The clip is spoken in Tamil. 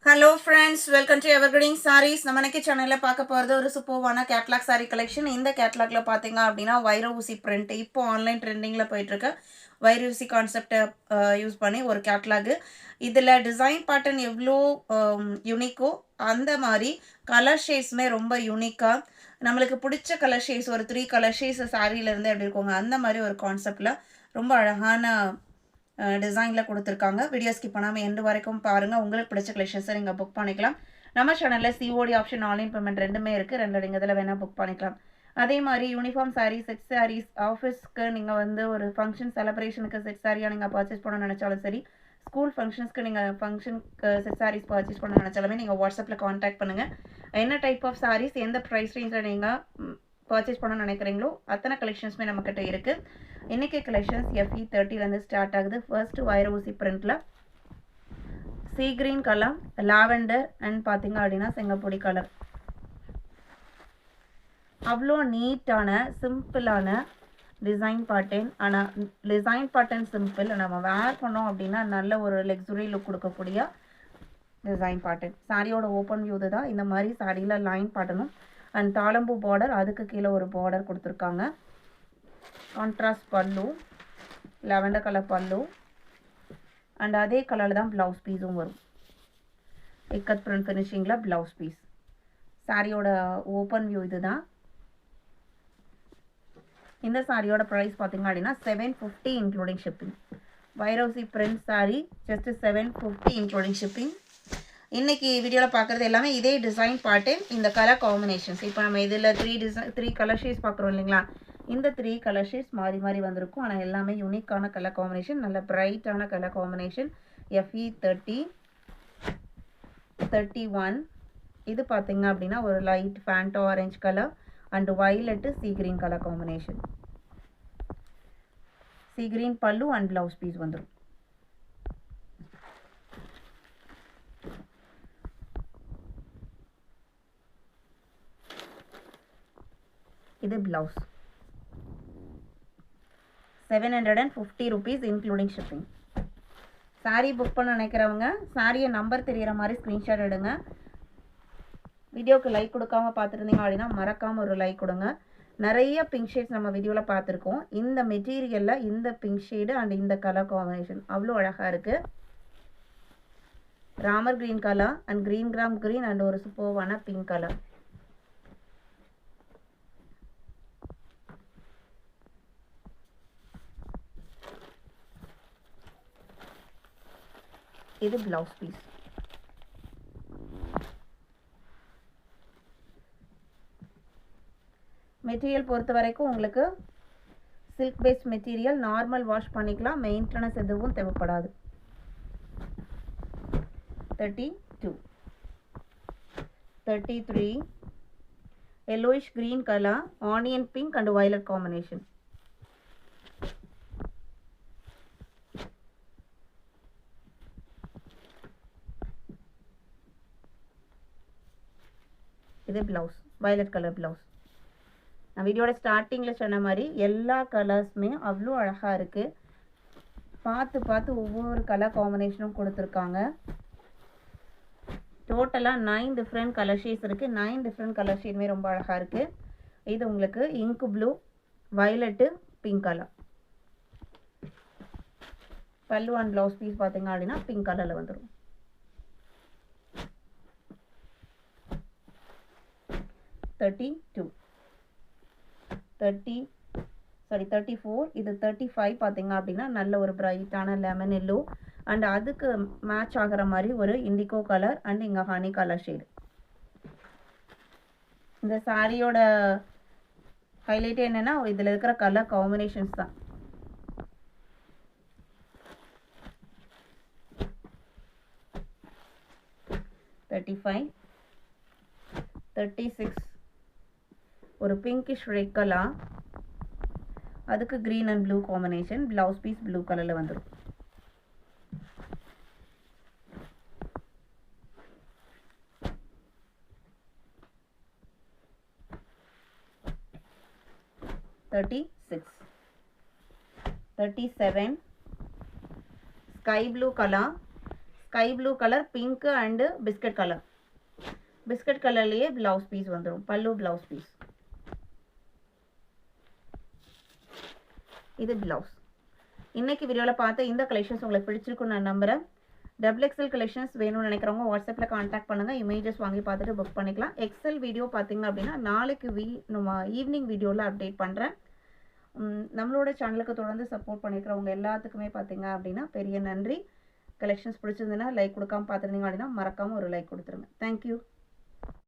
Hello friends, welcome to evergreen sarees. நம்ம இன்னைக்கு சேனலில் பார்க்க போகிறது ஒரு சூப்பர்வான கேட்லாக் சாரீ கலெக்ஷன். இந்த கேட்லாக்ல பார்த்தீங்க அப்படின்னா வைர ஊசி பிரிண்ட் இப்போ ஆன்லைன் ட்ரெண்டிங்கில் போயிட்டுருக்க வைர ஊசி கான்செப்டை யூஸ் பண்ணி ஒரு கேட்லாகு. இதில் டிசைன் பேட்டர்ன் எவ்வளோ யூனிக்கோ அந்த மாதிரி கலர் ஷேட்ஸுமே ரொம்ப யூனிக்காக நம்மளுக்கு பிடிச்ச கலர் ஷேட்ஸ் ஒரு 3 கலர் ஷேட்ஸ் சாரியிலேருந்து எப்படி இருக்கோங்க அந்த மாதிரி ஒரு கான்செப்டில் ரொம்ப அழகான டிசைனில் கொடுத்துருக்காங்க. வீடியோ ஸ்கிப் பண்ணாமல் எண்டு வரைக்கும் பாருங்கள். உங்களுக்கு பிடிச்ச கலெக்ஷன்ஸை நீங்கள் புக் பண்ணிக்கலாம். நம்ம சேனலில் சிஓடி ஆப்ஷன் ஆன்லைன் பேமெண்ட் ரெண்டுமே இருக்குது. நீங்கள் இதில் வேணால் புக் பண்ணிக்கலாம். அதே மாதிரி யூனிஃபார்ம் சாரீஸ், செட் சாரீஸ், ஆஃபீஸ்க்கு நீங்கள் வந்து ஒரு ஃபங்க்ஷன் செலிப்ரேஷனுக்கு செட் சாரியாக நீங்கள் பர்ச்சேஸ் பண்ண நினச்சாலும் சரி, ஸ்கூல் ஃபங்க்ஷன்ஸ்க்கு நீங்கள் ஃபங்க்ஷனுக்கு செட் சாரீஸ் பர்ச்சேஸ் பண்ண நினச்சாலுமே நீங்கள் வாட்ஸ்அப்பில் காண்டாக்ட் பண்ணுங்கள். என்ன டைப் ஆஃப் சாரீஸ் எந்த ப்ரைஸ் ரேஞ்சில் நீங்கள் பர்ச்சேஸ் பண்ண நினைக்கிறீங்களோ அத்தனை கலெக்ஷன்ஸுமே நம்மக்கிட்ட இருக்குது. இன்றைக்கி கலெக்ஷன்ஸ் FE30 ஸ்டார்ட் ஆகுது. ஃபர்ஸ்ட் வைர ஊசி பிரிண்டில் sea green colour, lavender and பார்த்தீங்க அப்படின்னா செங்கப்பொடி கலர். அவ்வளோ நீட்டான சிம்பிளான டிசைன் பேட்டர்ன். ஆனால் டிசைன் பேட்டர்ன் சிம்பிள், நம்ம வேர் பண்ணோம் அப்படின்னா நல்ல ஒரு லக்ஸுரி லுக் கொடுக்கக்கூடிய டிசைன் பேட்டர்ன். சாரியோட ஓப்பன் வியூ தான். இந்த மாதிரி சாரியில் லைன் பேட்டர்னும் அண்ட் தாளம்பூ பார்டர், அதுக்கு கீழே ஒரு பார்டர் கொடுத்துருக்காங்க. கான்ட்ராஸ்ட் பல்லு, லாவெண்டர் கலர் பல்லு அண்ட் அதே கலரில் தான் ப்ளவுஸ் பீஸும் வரும். இக்கத் பிரிண்ட் ஃபினிஷிங்கில் ப்ளவுஸ் பீஸ். சாரியோட ஓப்பன் வியூ இது தான். இந்த சாரியோட ப்ரைஸ் பார்த்தீங்க அப்படின்னா 750 இன்க்ளூடிங் ஷிப்பிங். வைரோசி print sari just 750 including shipping. இன்றைக்கி வீடியோவில் பார்க்குறது எல்லாமே இதே டிசைன் பேட்டர்ன், இந்த கலர் காம்பினேஷன்ஸ். இப்போ நம்ம இதில் 3 கலர் ஷேட்ஸ் பார்க்குறோம் இல்லைங்களா, இந்த 3 கலர் ஷேட்ஸ் மாறி மாறி வந்திருக்கும். ஆனால் எல்லாமே யூனிக்கான கலர் காம்பினேஷன், நல்ல பிரைட்டான கலர் காம்பினேஷன். FE30, 31 இது பார்த்தீங்க அப்படின்னா ஒரு light Fanta orange colour and violet sea green colour combination. Sea green pallu and blouse piece வந்துடும். இது blouse. 750 rupees including shipping. Sari book பண்ண நினைக்கிறவங்க சாரியை நம்பர் தெரிகிற மாதிரி ஸ்க்ரீன்ஷாட் எடுங்க. வீடியோவுக்கு லைக் கொடுக்காம பார்த்துருந்தீங்க அப்படின்னா மறக்காமல் ஒரு லைக் கொடுங்க. நிறைய பிங்க் ஷேட்ஸ் நம்ம வீடியோவில் பார்த்துருக்கோம். இந்த மெட்டீரியலில் இந்த பிங்க் ஷேடு அண்ட் இந்த கலர் காம்பினேஷன் அவ்வளோ அழகாக இருக்குது. ராமர் green colour and green gram green and ஒரு சூப்பர்வான பிங்க் கலர். இது ப்ளவுஸ் பீஸ். மெட்டீரியல் பொறுத்த வரைக்கும் உங்களுக்கு silk based material, normal wash பண்ணிக்கலாம், மெயின்டெனன்ஸ் எதுவும் தேவைப்படாது. 32, 33 yellowish green color, onion pink and violet combination. இது ப்ளவுஸ், வயலட் கலர் ப்ளவுஸ். நான் வீடியோட ஸ்டார்டிங்கில் சொன்ன மாதிரி எல்லா கலர்ஸுமே அவ்வளோ அழகாக இருக்குது. பார்த்து பார்த்து ஒவ்வொரு கலர் காம்பினேஷனும் கொடுத்துருக்காங்க. டோட்டலாக 9 டிஃப்ரெண்ட் கலர் ஷேட்ஸ் இருக்குது. 9 டிஃப்ரெண்ட் கலர் ஷேடுமே ரொம்ப அழகாக இருக்குது. இது உங்களுக்கு ink blue, violet, pink colour. பல்லு அண்ட் ப்ளவுஸ் பீஸ் பார்த்தீங்க அப்படின்னா பிங்க் கலரில் வந்துடும். 34 இது 35 பார்த்தீங்க அப்படின்னா நல்ல ஒரு பிரைட்டான லெமன் எல்லோ அண்ட் அதுக்கு மேட்ச் ஆகிற மாதிரி ஒரு இண்டிகோ கலர் அண்ட் இங்கே ஹனி கலர் ஷேடு. இந்த சாரியோட ஹைலைட்டே என்னென்னா இதில் இருக்கிற கலர் காம்பினேஷன்ஸ் தான். $35, 36 ஒரு பிங்கிஷ் ரெட் கலர், அதுக்கு green and blue combination. Blouse piece blue கலரில் வந்துடும். $36, 37 sky blue colour, sky blue colour, pink and biscuit colour. Biscuit கலர்லேயே ப்ளவுஸ் பீஸ் வந்துடும், பல்லு ப்ளவுஸ் பீஸ். இது ப்ளவுஸ். இன்னைக்கு வீடியோவில் பார்த்த இந்த கலெக்ஷன்ஸ் உங்களுக்கு பிடிச்சிருக்குன்னு நான் நம்புகிறேன். XXL கலெக்ஷன்ஸ் வேணும்னு நினைக்கிறவங்க வாட்ஸ்அப்பில் கான்டாக்ட் பண்ணுங்கள். இமேஜஸ் வாங்கி பார்த்துட்டு புக் பண்ணிக்கலாம். எக்ஸல் வீடியோ பார்த்தீங்க அப்படின்னா நாளைக்கு நம்ம ஈவினிங் வீடியோவில் அப்டேட் பண்ணுறேன். நம்மளோட சேனலுக்கு தொடர்ந்து சப்போர்ட் பண்ணிக்கிறவங்க எல்லாத்துக்குமே பார்த்தீங்க அப்படின்னா பெரிய நன்றி. கலெக்ஷன்ஸ் பிடிச்சிருந்ததுன்னா லைக் கொடுக்காம பார்த்துருந்தீங்க அப்படின்னா மறக்காமல் ஒரு லைக் கொடுத்துருங்க. தேங்க்யூ.